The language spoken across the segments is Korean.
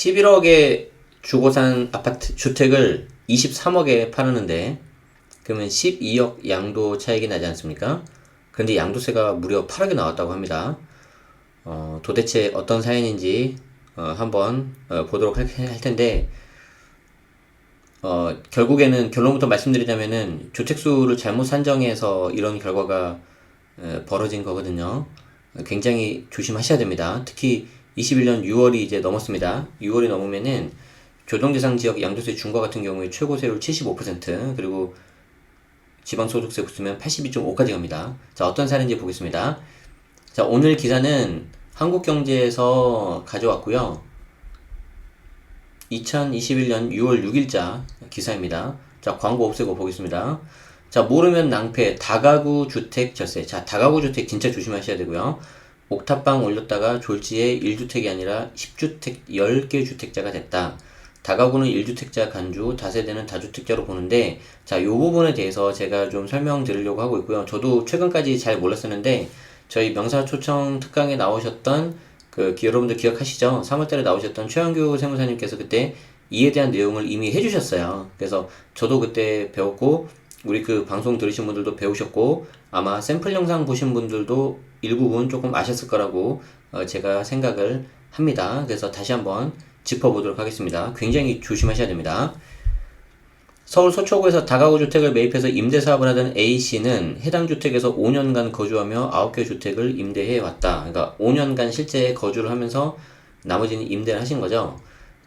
11억에 주고 산 아파트 주택을 23억에 팔았는데 그러면 12억 양도 차익이 나지 않습니까? 그런데 양도세가 무려 8억이 나왔다고 합니다. 도대체 어떤 사연인지 한번 보도록 할 텐데 결국에는 결론부터 말씀드리자면은 주택수를 잘못 산정해서 이런 결과가 벌어진 거거든요. 굉장히 조심하셔야 됩니다. 특히 21년 6월이 이제 넘었습니다. 6월이 넘으면은 조정대상 지역 양도세 중과 같은 경우에 최고세율 75% 그리고 지방소득세 붙으면 82.5까지 갑니다. 자, 어떤 사례인지 보겠습니다. 자, 오늘 기사는 한국경제에서 가져왔고요. 2021년 6월 6일자 기사입니다. 자, 광고 없애고 보겠습니다. 자, 모르면 낭패, 다가구 주택 절세. 자, 다가구 주택 진짜 조심하셔야 되고요. 옥탑방 올렸다가 졸지에 1주택이 아니라 10주택, 10개 주택자가 됐다. 다가구는 1주택자 간주, 다세대는 다주택자로 보는데, 자, 요 부분에 대해서 제가 좀 설명드리려고 하고 있고요. 저도 최근까지 잘 몰랐었는데, 저희 명사초청 특강에 나오셨던 여러분들 기억하시죠? 3월달에 나오셨던 최영규 세무사님께서 그때 이에 대한 내용을 이미 해주셨어요. 그래서 저도 그때 배웠고, 우리 그 방송 들으신 분들도 배우셨고, 아마 샘플 영상 보신 분들도 일부분 조금 아셨을 거라고 제가 생각을 합니다. 그래서 다시 한번 짚어보도록 하겠습니다. 굉장히 조심하셔야 됩니다. 서울 서초구에서 다가구 주택을 매입해서 임대사업을 하던 A씨는 해당 주택에서 5년간 거주하며 9개 주택을 임대해왔다. 그러니까 5년간 실제 거주를 하면서 나머지는 임대를 하신 거죠.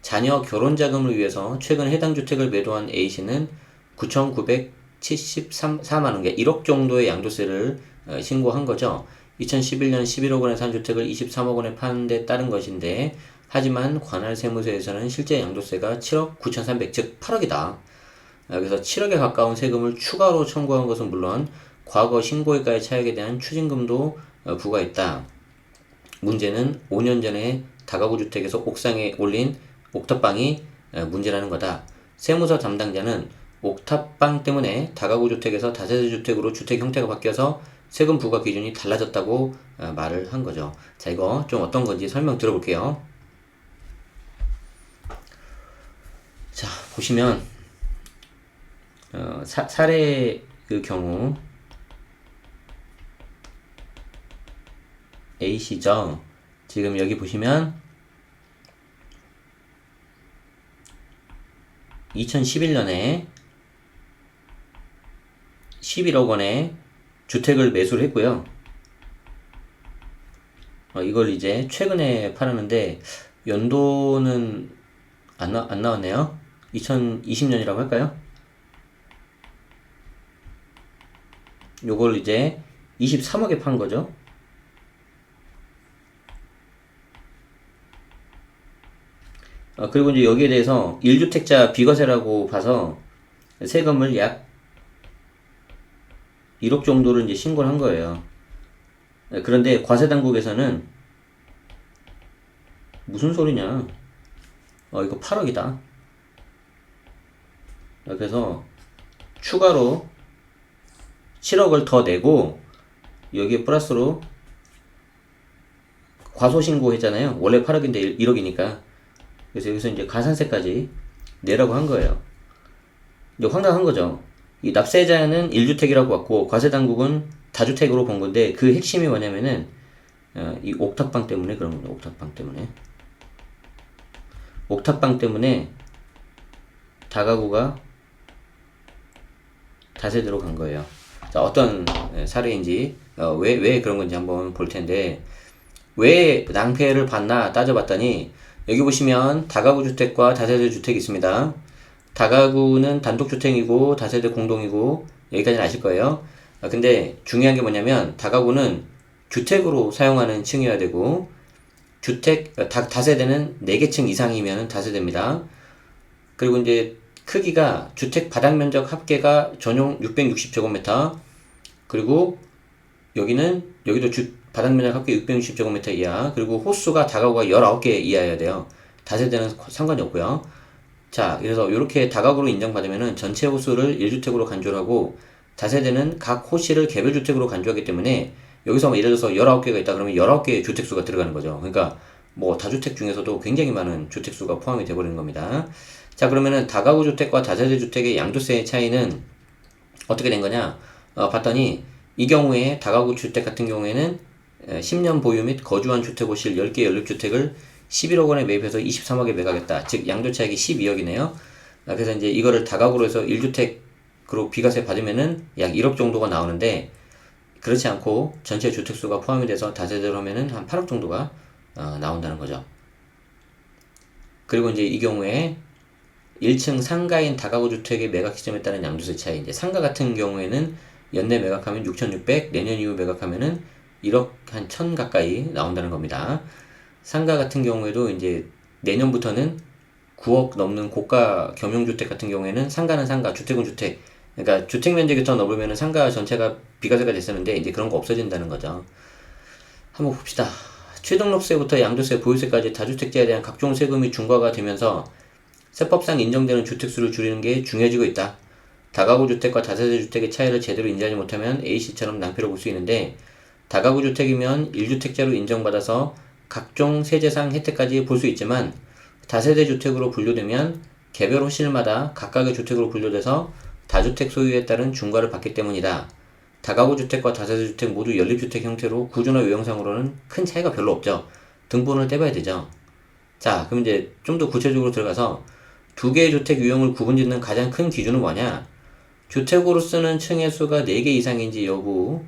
자녀 결혼 자금을 위해서 최근 해당 주택을 매도한 A씨는 9,974만원, 1억 정도의 양도세를 신고한 거죠. 2011년 11억 원에 산 주택을 23억 원에 파는 데 따른 것인데, 하지만 관할 세무서에서는 실제 양도세가 7억 9,300, 즉 8억이다. 그래서 7억에 가까운 세금을 추가로 청구한 것은 물론 과거 신고일가의 차액에 대한 추징금도 부과했다. 문제는 5년 전에 다가구 주택에서 옥상에 올린 옥탑방이 문제라는 거다. 세무서 담당자는 옥탑방 때문에 다가구 주택에서 다세대 주택으로 주택 형태가 바뀌어서 세금 부과 기준이 달라졌다고 말을 한 거죠. 자, 이거 좀 어떤 건지 설명 들어볼게요. 자, 보시면 사례 그 경우 A씨죠. 지금 여기 보시면 2011년에 11억 원에 주택을 매수를 했고요. 이걸 이제 최근에 팔았는데 연도는 안 나왔네요. 2020년이라고 할까요? 요걸 이제 23억에 판 거죠. 그리고 이제 여기에 대해서 1주택자 비과세라고 봐서 세금을 약 1억 정도를 이제 신고를 한 거예요. 그런데 과세당국에서는 무슨 소리냐? 이거 8억이다. 그래서 추가로 7억을 더 내고 여기에 플러스로 과소신고 했잖아요. 원래 8억인데 1억이니까. 그래서 여기서 이제 가산세까지 내라고 한 거예요. 이제 황당한 거죠. 이 납세자는 1주택이라고 봤고 과세당국은 다주택으로 본 건데 그 핵심이 뭐냐면은 이 옥탑방 때문에 그런 겁니다. 옥탑방 때문에 다가구가 다세대로 간 거예요. 자, 어떤 사례인지 왜 그런 건지 한번 볼 텐데, 왜 낭패를 봤나 따져봤더니 여기 보시면 다가구 주택과 다세대 주택이 있습니다. 다가구는 단독주택이고 다세대 공동이고 여기까지는 아실 거예요. 근데 중요한 게 뭐냐면 다가구는 주택으로 사용하는 층이어야 되고 다세대는 4개층 이상이면 다세대입니다. 그리고 이제 크기가 주택 바닥 면적 합계가 전용 660제곱미터, 그리고 여기도 바닥 면적 합계 660제곱미터 이하, 그리고 호수가 다가구가 19개 이하여야 돼요. 다세대는 상관이 없고요. 자, 그래서 이렇게 다가구로 인정받으면은 전체 호수를 1주택으로 간주를 하고 다세대는 각 호실을 개별 주택으로 간주하기 때문에 여기서 예를 들어서 19개가 있다 그러면 19개의 주택수가 들어가는 거죠. 그러니까 뭐 다주택 중에서도 굉장히 많은 주택수가 포함이 되어버리는 겁니다. 자, 그러면은 다가구 주택과 다세대 주택의 양도세의 차이는 어떻게 된 거냐? 봤더니 이 경우에 다가구 주택 같은 경우에는 10년 보유 및 거주한 주택5실 10개 연립주택을 11억 원에 매입해서 23억에 매각했다. 즉 양도 차익이 12억이네요. 그래서 이제 이거를 다가구로 해서 1주택으로 비과세 받으면은 약 1억 정도가 나오는데, 그렇지 않고 전체 주택수가 포함이 돼서 다세대로 하면은 한 8억 정도가 나온다는 거죠. 그리고 이제 이 경우에 1층 상가인 다가구 주택의 매각 시점에 따른 양도세 차이. 이제 상가 같은 경우에는 연내 매각하면 6,600, 내년 이후 매각하면은 1억 한 1,000 가까이 나온다는 겁니다. 상가 같은 경우에도 이제 내년부터는 9억 넘는 고가 겸용주택 같은 경우에는 상가는 상가, 주택은 주택. 그러니까 주택 면적이 더 넓으면 상가 전체가 비과세가 됐었는데 이제 그런 거 없어진다는 거죠. 한번 봅시다. 취등록세부터 양도세, 보유세까지 다주택자에 대한 각종 세금이 중과가 되면서 세법상 인정되는 주택수를 줄이는 게 중요해지고 있다. 다가구 주택과 다세대 주택의 차이를 제대로 인지하지 못하면 A씨처럼 낭패를 볼 수 있는데, 다가구 주택이면 1주택자로 인정받아서 각종 세제상 혜택까지 볼 수 있지만, 다세대 주택으로 분류되면 개별 호실마다 각각의 주택으로 분류돼서 다주택 소유에 따른 중과를 받기 때문이다. 다가구 주택과 다세대 주택 모두 연립주택 형태로 구조나 외형상으로는 큰 차이가 별로 없죠. 등본을 떼봐야 되죠. 자, 그럼 이제 좀 더 구체적으로 들어가서 두 개의 주택 유형을 구분짓는 가장 큰 기준은 뭐냐? 주택으로 쓰는 층의 수가 4개 이상인지 여부,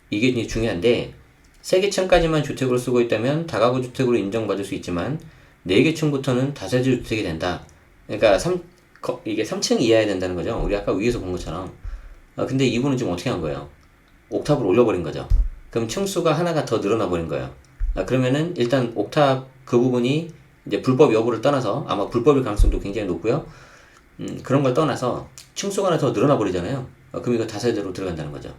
이게 이제 중요한데, 3개 층까지만 주택으로 쓰고 있다면 다가구 주택으로 인정받을 수 있지만 4개 층부터는 다세대 주택이 된다. 그러니까 이게 3층 이하야 된다는 거죠. 우리 아까 위에서 본 것처럼. 근데 이분은 지금 어떻게 한 거예요? 옥탑을 올려버린 거죠. 그럼 층수가 하나가 더 늘어나 버린 거예요. 그러면은 일단 옥탑 그 부분이 이제 불법 여부를 떠나서, 아마 불법일 가능성도 굉장히 높고요. 그런 걸 떠나서 층수가 하나 더 늘어나 버리잖아요. 그럼 이거 다세대로 들어간다는 거죠.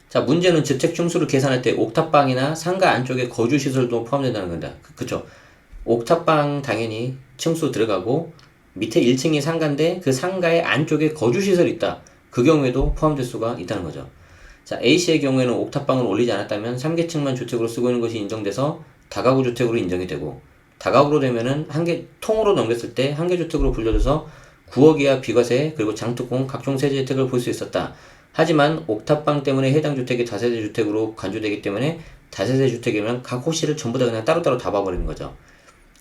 자, 문제는 주택 층수를 계산할 때 옥탑방이나 상가 안쪽에 거주시설도 포함된다는 겁니다. 그쵸? 옥탑방 당연히 층수 들어가고, 밑에 1층이 상가인데 그 상가의 안쪽에 거주시설이 있다. 그 경우에도 포함될 수가 있다는 거죠. 자, A씨의 경우에는 옥탑방을 올리지 않았다면 3계층만 주택으로 쓰고 있는 것이 인정돼서 다가구 주택으로 인정이 되고, 다가구로 되면은 통으로 넘겼을 때 한 개 주택으로 분류돼서 9억 이하 비과세 그리고 장특공 각종 세제 혜택을 볼 수 있었다. 하지만 옥탑방 때문에 해당 주택이 다세대 주택으로 간주되기 때문에 다세대 주택이면 각 호실을 전부 다 그냥 따로따로 다 봐버리는 거죠.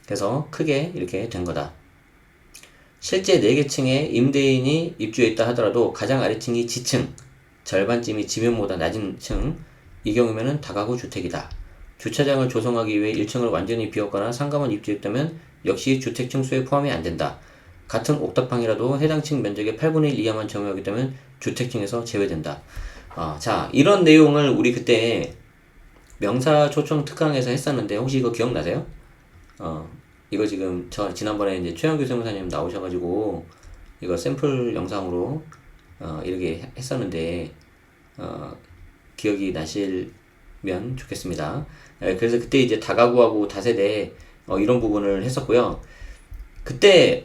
그래서 크게 이렇게 된 거다. 실제 4개 층에 임대인이 입주해 있다 하더라도 가장 아래층이 지층, 절반쯤이 지면보다 낮은 층, 이 경우면은 다가구 주택이다. 주차장을 조성하기 위해 1층을 완전히 비웠거나 상가만 입주했다면 역시 주택 층수에 포함이 안 된다. 같은 옥탑방이라도 해당 층 면적의 8분의 1 이하만 점유하게 되면 주택층에서 제외된다. 자, 이런 내용을 우리 그때 명사초청 특강에서 했었는데 혹시 이거 기억나세요? 이거 지금 저 지난번에 이제 최영규 세무사님 나오셔가지고 이거 샘플 영상으로 이렇게 했었는데 기억이 나실면 좋겠습니다. 그래서 그때 이제 다가구하고 다세대 이런 부분을 했었고요. 그때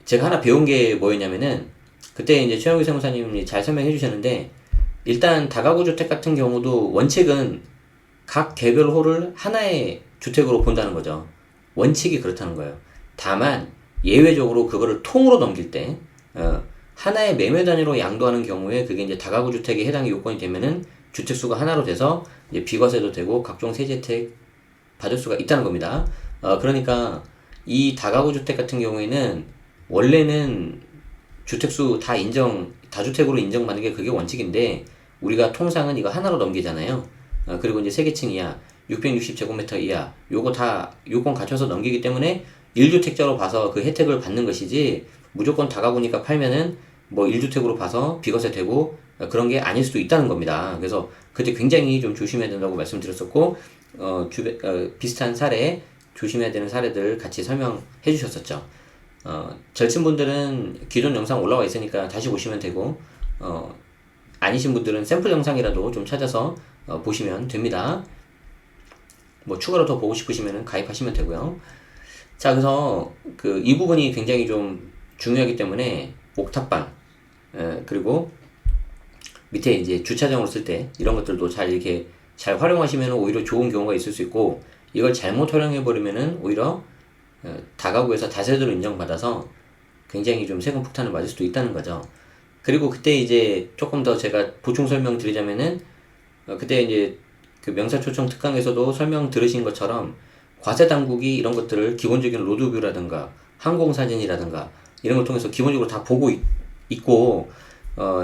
제가 하나 배운 게 뭐였냐면은, 그때 이제 최영규 세무사님이 잘 설명해 주셨는데, 일단 다가구 주택 같은 경우도 원칙은 각 개별 호를 하나의 주택으로 본다는 거죠. 원칙이 그렇다는 거예요. 다만 예외적으로 그거를 통으로 넘길 때 하나의 매매 단위로 양도하는 경우에 그게 이제 다가구 주택에 해당이 요건이 되면은 주택수가 하나로 돼서 이제 비과세도 되고 각종 세제 혜택 받을 수가 있다는 겁니다. 그러니까 이 다가구 주택 같은 경우에는 원래는 주택수 다주택으로 인정받는 게 그게 원칙인데, 우리가 통상은 이거 하나로 넘기잖아요. 그리고 이제 3계층 이하, 660제곱미터 이하, 요거 다 요건 갖춰서 넘기기 때문에 1주택자로 봐서 그 혜택을 받는 것이지, 무조건 다가구니까 팔면은 뭐 1주택으로 봐서 비과세 되고 그런 게 아닐 수도 있다는 겁니다. 그래서 그때 굉장히 좀 조심해야 된다고 말씀드렸었고, 비슷한 사례, 조심해야 되는 사례들 같이 설명해 주셨었죠. 절친 분들은 기존 영상 올라와 있으니까 다시 보시면 되고, 아니신 분들은 샘플 영상이라도 좀 찾아서 보시면 됩니다. 뭐 추가로 더 보고 싶으시면 가입하시면 되고요. 자, 그래서 이 부분이 굉장히 좀 중요하기 때문에 옥탑방, 그리고 밑에 이제 주차장으로 쓸 때 이런 것들도 잘 이렇게 잘 활용하시면 오히려 좋은 경우가 있을 수 있고, 이걸 잘못 활용해 버리면은 오히려 다가구에서 다세대로 인정받아서 굉장히 좀 세금 폭탄을 맞을 수도 있다는 거죠. 그리고 그때 이제 조금 더 제가 보충 설명 드리자면은, 그때 이제 그 명사초청 특강에서도 설명 들으신 것처럼 과세 당국이 이런 것들을 기본적인 로드뷰라든가 항공사진이라든가 이런 걸 통해서 기본적으로 다 보고 있고,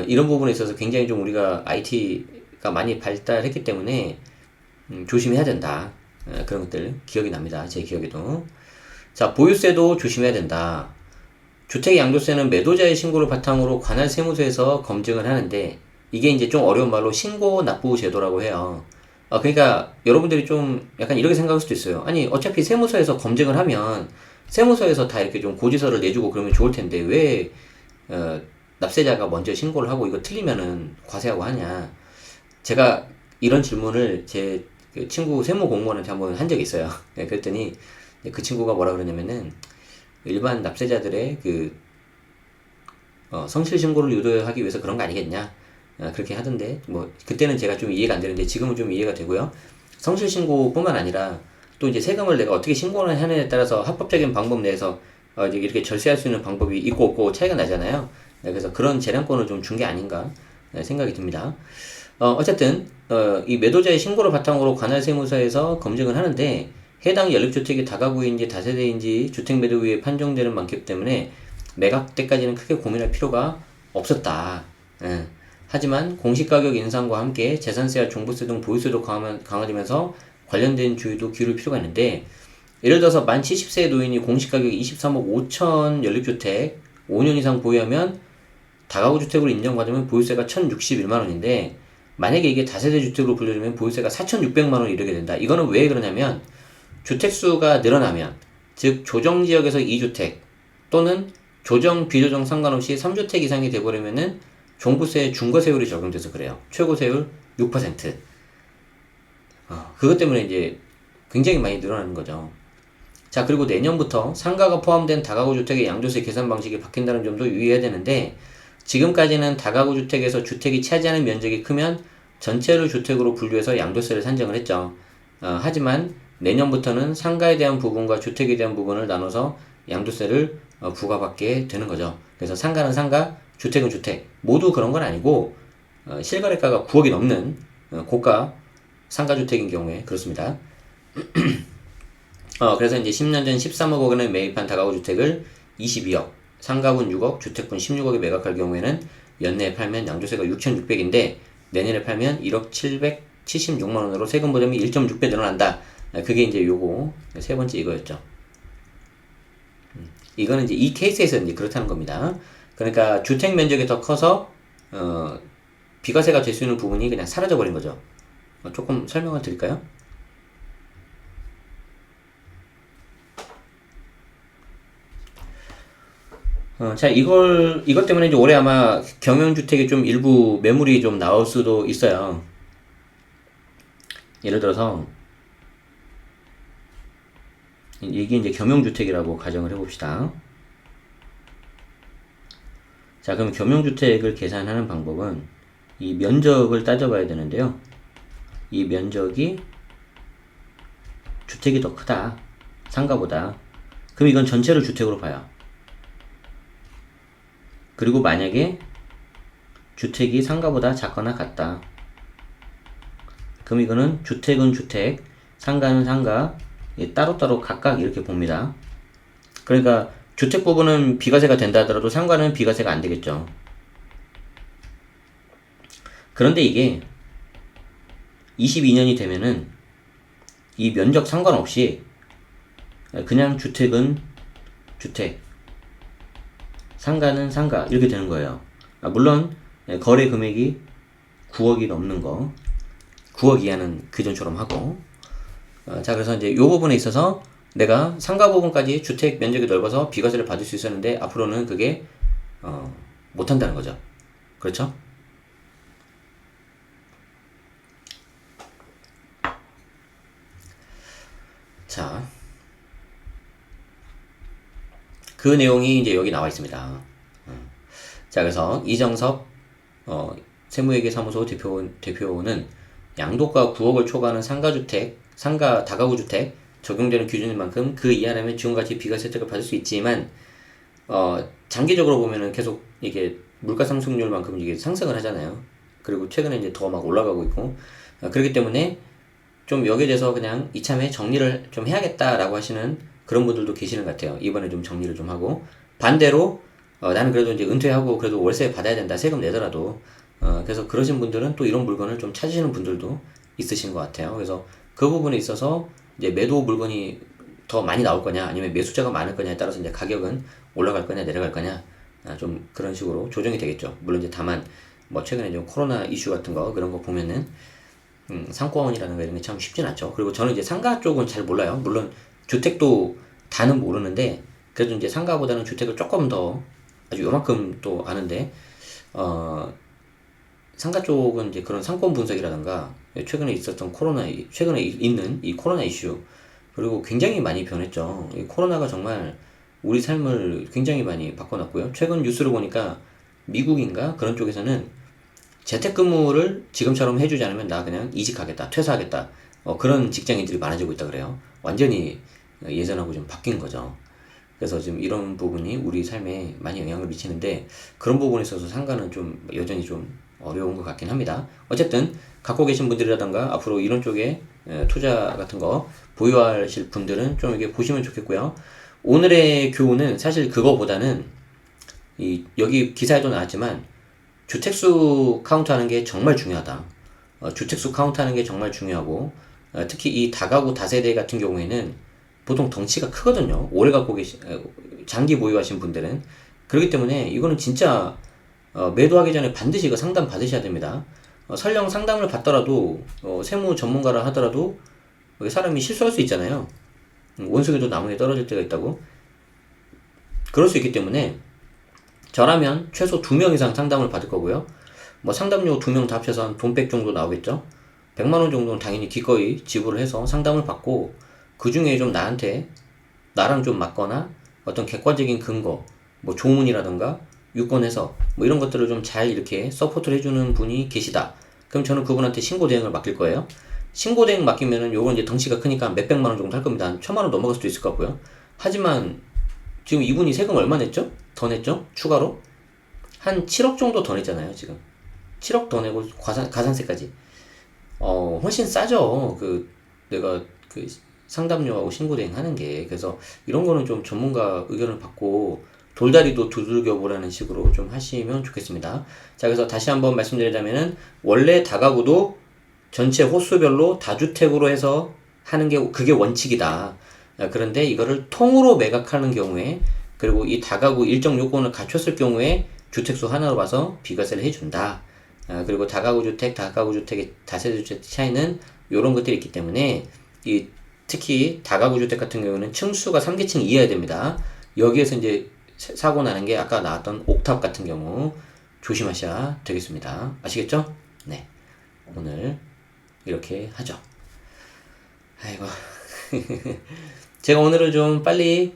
이런 부분에 있어서 굉장히 좀 우리가 IT가 많이 발달했기 때문에 조심해야 된다. 그런 것들 기억이 납니다. 제 기억에도. 자, 보유세도 조심해야 된다. 주택 양도세는 매도자의 신고를 바탕으로 관할 세무서에서 검증을 하는데, 이게 이제 좀 어려운 말로 신고 납부 제도라고 해요. 그러니까 여러분들이 좀 약간 이렇게 생각할 수도 있어요. 아니, 어차피 세무서에서 검증을 하면 세무서에서 다 이렇게 좀 고지서를 내주고 그러면 좋을 텐데 왜 납세자가 먼저 신고를 하고 이거 틀리면은 과세하고 하냐. 제가 이런 질문을 제 그 친구 세무 공무원한테 한번 한 적이 있어요. 네, 그랬더니 그 친구가 뭐라 그러냐면은, 일반 납세자들의 그 성실 신고를 유도하기 위해서 그런 거 아니겠냐, 그렇게 하던데, 뭐 그때는 제가 좀 이해가 안 되는데 지금은 좀 이해가 되고요. 성실 신고뿐만 아니라 또 이제 세금을 내가 어떻게 신고를 하느냐에 따라서 합법적인 방법 내에서 이제 이렇게 절세할 수 있는 방법이 있고 없고 차이가 나잖아요. 그래서 그런 재량권을 좀 준 게 아닌가 생각이 듭니다. 어쨌든 이 매도자의 신고를 바탕으로 관할 세무서에서 검증을 하는데, 해당 연립주택이 다가구인지 다세대인지 주택매도위에 판정되는 많기 때문에 매각 때까지는 크게 고민할 필요가 없었다. 하지만 공시가격 인상과 함께 재산세와 종부세 등 보유세도 강화되면서 관련된 주의도 기울일 필요가 있는데, 예를 들어서 만 70세의 노인이 공시가격 23억 5천 연립주택 5년 이상 보유하면 다가구 주택으로 인정받으면 보유세가 1,061만원인데, 만약에 이게 다세대 주택으로 분류되면 보유세가 4,600만원이 이르게 된다. 이거는 왜 그러냐면, 주택수가 늘어나면, 즉 조정지역에서 2주택 또는 조정, 비조정 상관없이 3주택 이상이 돼버리면은 종부세 중과세율이 적용돼서 그래요. 최고세율 6%. 그것 때문에 이제 굉장히 많이 늘어나는 거죠. 자, 그리고 내년부터 상가가 포함된 다가구 주택의 양도세 계산 방식이 바뀐다는 점도 유의해야 되는데, 지금까지는 다가구 주택에서 주택이 차지하는 면적이 크면 전체를 주택으로 분류해서 양도세를 산정을 했죠. 하지만 내년부터는 상가에 대한 부분과 주택에 대한 부분을 나눠서 양도세를 부과받게 되는 거죠. 그래서 상가는 상가, 주택은 주택, 모두 그런 건 아니고, 실거래가가 9억이 넘는 고가 상가주택인 경우에 그렇습니다. 그래서 이제 10년 전 13억 원에 매입한 다가구 주택을 22억, 상가분 6억, 주택분 16억에 매각할 경우에는 연내에 팔면 양도세가 6,600인데 내년에 팔면 1억 776만 원으로 세금 부담이 1.6배 늘어난다. 그게 이제 요거 세 번째 이거였죠. 이거는 이제 이 케이스에서 이제 그렇다는 겁니다. 그러니까 주택 면적이 더 커서 비과세가 될 수 있는 부분이 그냥 사라져 버린 거죠. 조금 설명을 드릴까요? 자, 이것 때문에 이제 올해 아마 경영주택이 좀 일부 매물이 좀 나올 수도 있어요. 예를 들어서, 이게 이제 겸용주택이라고 가정을 해봅시다. 자, 그럼 겸용주택을 계산하는 방법은 이 면적을 따져봐야 되는데요. 이 면적이 주택이 더 크다, 상가보다. 그럼 이건 전체를 주택으로 봐요. 그리고 만약에 주택이 상가보다 작거나 같다. 그럼 이거는 주택은 주택, 상가는 상가, 따로따로 각각 이렇게 봅니다. 그러니까 주택 부분은 비과세가 된다 하더라도 상가는 비과세가 안 되겠죠. 그런데 이게 22년이 되면은 이 면적 상관없이 그냥 주택은 주택, 상가는 상가 이렇게 되는 거예요. 물론 거래 금액이 9억이 넘는 거, 9억 이하는 그전처럼 하고. 자, 그래서 이제 요 부분에 있어서 내가 상가 부분까지 주택 면적이 넓어서 비과세를 받을 수 있었는데 앞으로는 그게 못 한다는 거죠. 그렇죠? 자, 그 내용이 이제 여기 나와 있습니다. 자, 그래서 이정섭 세무회계사무소 대표는 양도가 9억을 초과하는 다가구 주택 적용되는 기준인 만큼 그 이하라면 지원같이 비과세 혜택을 받을 수 있지만 장기적으로 보면은 계속 이게 물가 상승률만큼 이게 상승을 하잖아요. 그리고 최근에 이제 더 막 올라가고 있고 그렇기 때문에 좀 여기에 대해서 그냥 이참에 정리를 좀 해야겠다라고 하시는 그런 분들도 계시는 것 같아요. 이번에 좀 정리를 좀 하고 반대로 나는 그래도 이제 은퇴하고 그래도 월세 받아야 된다 세금 내더라도 그래서 그러신 분들은 또 이런 물건을 좀 찾으시는 분들도 있으신 것 같아요. 그래서 그 부분에 있어서 이제 매도 물건이 더 많이 나올 거냐 아니면 매수자가 많을 거냐에 따라서 이제 가격은 올라갈 거냐 내려갈 거냐 좀 그런 식으로 조정이 되겠죠. 물론 이제 다만 뭐 최근에 좀 코로나 이슈 같은 거 그런 거 보면은 상권이라는 거 이런 게 참 쉽진 않죠. 그리고 저는 이제 상가 쪽은 잘 몰라요. 물론 주택도 다는 모르는데 그래도 이제 상가보다는 주택을 조금 더 아주 요만큼 또 아는데 상가 쪽은 이제 그런 상권 분석이라든가 최근에 있었던 최근에 있는 이 코로나 이슈 그리고 굉장히 많이 변했죠. 이 코로나가 정말 우리 삶을 굉장히 많이 바꿔놨고요. 최근 뉴스를 보니까 미국인가 그런 쪽에서는 재택근무를 지금처럼 해주지 않으면 나 그냥 이직하겠다, 퇴사하겠다. 그런 직장인들이 많아지고 있다 그래요. 완전히 예전하고 좀 바뀐 거죠. 그래서 지금 이런 부분이 우리 삶에 많이 영향을 미치는데 그런 부분에 있어서 상가는 좀 여전히 좀 어려운 것 같긴 합니다. 어쨌든 갖고 계신 분들이라던가 앞으로 이런 쪽에 투자 같은 거 보유하실 분들은 좀 이게 보시면 좋겠고요. 오늘의 교훈은 사실 그거보다는 여기 기사에도 나왔지만 주택수 카운트하는 게 정말 중요하다. 주택수 카운트하는 게 정말 중요하고 특히 이 다가구 다세대 같은 경우에는 보통 덩치가 크거든요. 오래 장기 보유하신 분들은 그렇기 때문에 이거는 진짜 매도하기 전에 반드시 이거 상담 받으셔야 됩니다. 설령 상담을 받더라도 세무 전문가라 하더라도 사람이 실수할 수 있잖아요. 원숭이도 나무에 떨어질 때가 있다고. 그럴 수 있기 때문에 저라면 최소 2명 이상 상담을 받을 거고요. 뭐 상담료 2명 다 합쳐서 한 돈 100 정도 나오겠죠. 100만원 정도는 당연히 기꺼이 지불을 해서 상담을 받고 그 중에 좀 나랑 좀 맞거나 어떤 객관적인 근거, 뭐 조문이라던가 유권 해석, 뭐 이런 것들을 좀 잘 이렇게 서포트를 해주는 분이 계시다. 그럼 저는 그분한테 신고 대행을 맡길 거예요. 신고 대행 맡기면은 요건 이제 덩치가 크니까 몇백만원 정도 할 겁니다. 한 1000만원 넘어갈 수도 있을 것 같고요. 하지만 지금 이분이 세금 얼마 냈죠? 더 냈죠? 추가로? 한 7억 정도 더 냈잖아요, 지금. 7억 더 내고 가산세까지. 훨씬 싸죠. 내가 상담료하고 신고대행 하는 게. 그래서 이런 거는 좀 전문가 의견을 받고 돌다리도 두들겨 보라는 식으로 좀 하시면 좋겠습니다. 자, 그래서 다시 한번 말씀드리자면은 원래 다가구도 전체 호수별로 다주택으로 해서 하는 게 그게 원칙이다. 그런데 이거를 통으로 매각하는 경우에 그리고 이 다가구 일정 요건을 갖췄을 경우에 주택수 하나로 봐서 비과세를 해준다. 그리고 다가구 주택의 다세대 주택 차이는 이런 것들이 있기 때문에 특히 다가구 주택 같은 경우는 층수가 3계층 이하야 됩니다. 여기에서 이제 사고 나는 게 아까 나왔던 옥탑 같은 경우 조심하셔야 되겠습니다. 아시겠죠? 네. 오늘 이렇게 하죠. 아이고. 제가 오늘은 좀 빨리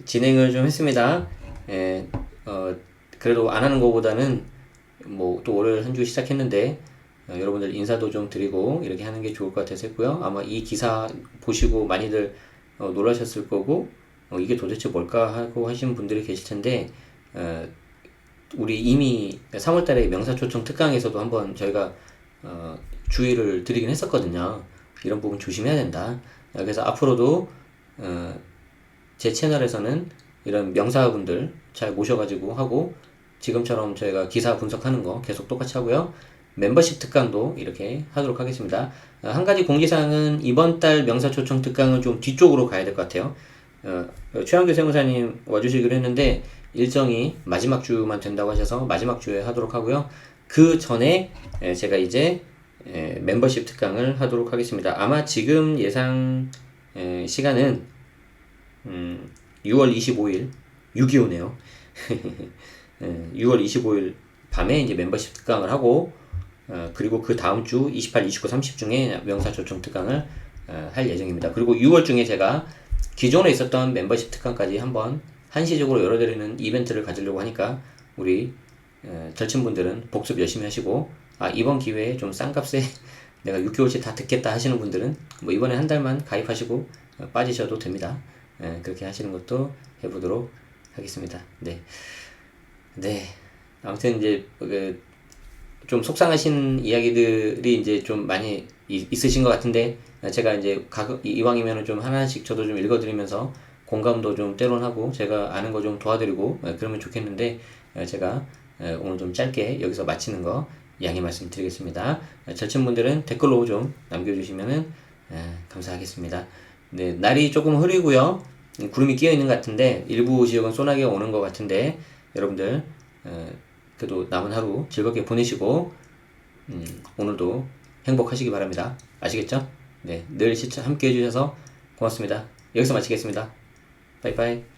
진행을 좀 했습니다. 그래도 안 하는 것보다는 뭐 또 올 한 주 시작했는데 여러분들 인사도 좀 드리고 이렇게 하는 게 좋을 것 같아서 했고요. 아마 이 기사 보시고 많이들 놀라셨을 거고 이게 도대체 뭘까 하고 하시는 분들이 계실 텐데 우리 이미 3월달에 명사초청 특강에서도 한번 저희가 주의를 드리긴 했었거든요. 이런 부분 조심해야 된다. 그래서 앞으로도 제 채널에서는 이런 명사분들 잘 모셔가지고 하고 지금처럼 저희가 기사 분석하는 거 계속 똑같이 하고요. 멤버십 특강도 이렇게 하도록 하겠습니다. 한 가지 공지사항은 이번 달 명사초청 특강은 좀 뒤쪽으로 가야 될 것 같아요. 최한규 세무사님 와주시기로 했는데 일정이 마지막 주만 된다고 하셔서 마지막 주에 하도록 하고요. 그 전에 제가 이제 멤버십 특강을 하도록 하겠습니다. 아마 지금 예상 시간은 6월 25일 6.25네요. 6월 25일 밤에 이제 멤버십 특강을 하고 그리고 그 다음 주 28, 29, 30 중에 명사초청 특강을 할 예정입니다. 그리고 6월 중에 제가 기존에 있었던 멤버십 특강까지 한번 한시적으로 열어드리는 이벤트를 가지려고 하니까 우리 절친 분들은 복습 열심히 하시고, 이번 기회에 좀 싼 값에 내가 6개월치 다 듣겠다 하시는 분들은 뭐 이번에 한 달만 가입하시고 빠지셔도 됩니다. 그렇게 하시는 것도 해보도록 하겠습니다. 네. 네. 아무튼 이제 좀 속상하신 이야기들이 이제 좀 많이 있으신 것 같은데, 제가 이제 이왕이면은 좀 하나씩 저도 좀 읽어드리면서 공감도 좀 때론 하고 제가 아는 거 좀 도와드리고 그러면 좋겠는데, 제가 오늘 좀 짧게 여기서 마치는 거 양해 말씀드리겠습니다. 절친분들은 댓글로 좀 남겨주시면은 감사하겠습니다. 네, 날이 조금 흐리고요. 구름이 끼어 있는 것 같은데 일부 지역은 소나기가 오는 것 같은데, 여러분들 그래도 남은 하루 즐겁게 보내시고 오늘도 행복하시기 바랍니다. 아시겠죠? 네, 늘 함께 해주셔서 고맙습니다. 여기서 마치겠습니다. 빠이빠이.